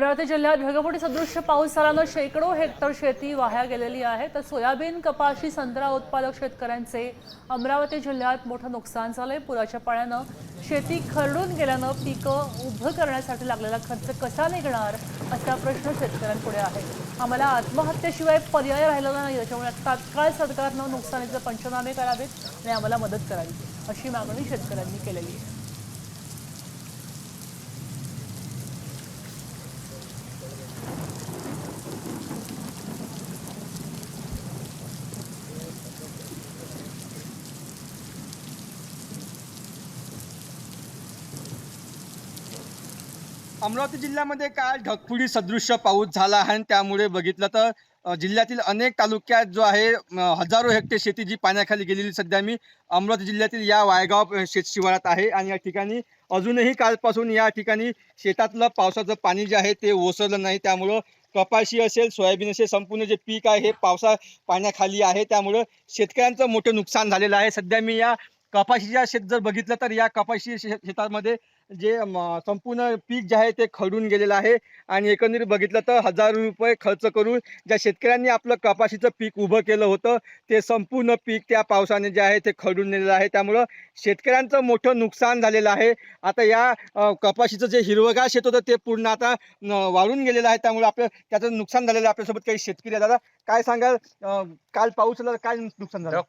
अमरावती जिल्ह्यात ढगफुटी सदृश्य पाऊस झाल्यानं शेकडो हेक्टर शेती वाह्या गेलेली आहे। तर सोयाबीन, कपाशी, संत्रा उत्पादक शेतकऱ्यांचे अमरावती जिल्ह्यात मोठं नुकसान झालंय। पुराच्या पाण्यानं शेती खरडून गेल्यानं पिकं उभं करण्यासाठी लागलेला खर्च कसा निघणार असा प्रश्न शेतकऱ्यांपुढे आहे। आम्हाला आत्महत्येशिवाय पर्याय राहिलेला नाही, त्यामुळे तात्काळ सरकारनं नुकसानीचे पंचनामे करावेत आणि आम्हाला मदत करावी अशी मागणी शेतकऱ्यांनी केलेली आहे। अमरावती जिल्ह्यामध्ये काल ढगफुटी सदृश्य पाऊस झाला आहे आणि त्यामुळे बघितलं तर जिल्ह्यातील अनेक तालुक्यात जो आहे हजारो हेक्टर शेती जी पाण्याखाली गेलेली सध्या मी अमरावती जिल्ह्यातील या वायगाव शेत शिवारात आहे आणि या ठिकाणी अजूनही कालपासून या ठिकाणी शेतातलं पावसाचं पाणी जे आहे ते ओसरलं नाही। त्यामुळं कपाशी असेल, सोयाबीन असेल, संपूर्ण जे पीक आहे हे पाण्याखाली आहे। त्यामुळं शेतकऱ्यांचं मोठं नुकसान झालेलं आहे। सध्या मी या कपाशीच्या शेत जर बघितलं तर या कपाशी शेतामध्ये जे संपूर्ण पीक जे आहे ते खरडून गेलेलं आहे आणि एकंदरीत बघितलं तर हजारो रुपये खर्च करून ज्या शेतकऱ्यांनी आपलं कपाशीचं पीक उभं केलं होतं ते संपूर्ण पीक त्या पावसाने जे आहे ते खरडून गेलेलं आहे। त्यामुळं शेतकऱ्यांचं मोठं नुकसान झालेलं आहे। आता या कपाशीचं जे हिरवगार शेत होतं ते पूर्ण आता वाळून गेलेलं आहे। त्यामुळे त्याचं नुकसान झालेलं आहे। आपल्यासोबत काही शेतकरी आहे। दादा काय सांगाल, काल पाऊस आला, काय नुकसान झालं?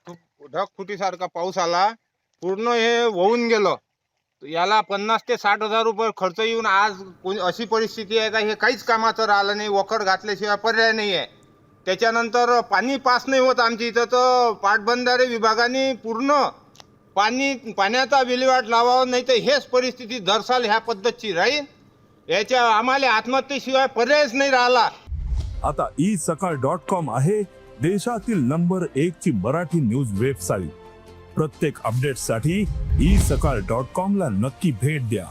ढगफुटीसारखा पाऊस आला, पूर्ण हे वाहून गेलं। याला 50 ते 60 हजार रुपये खर्च येऊन आज अशी परिस्थिती आहे का हे काहीच कामाचं राहिलं नाही। वखड घातल्याशिवाय पर्याय नाही आहे। त्याच्यानंतर पाणी पास नाही होत आमच्या इथं, तर पाटबंधारे विभागाने पूर्ण पाण्याचा विल्हेवाट लावावं, नाही तर हेच परिस्थिती दरसाल ह्या पद्धतची राहील। याच्या आम्हाला आत्महत्येशिवाय पर्यायच नाही राहिला। आता isakal.com आहे देशातील नंबर 1 ची मराठी न्यूज वेबसाईट। प्रत्येक अपडेटसाठी isakal.com ला नक्की भेट द्या।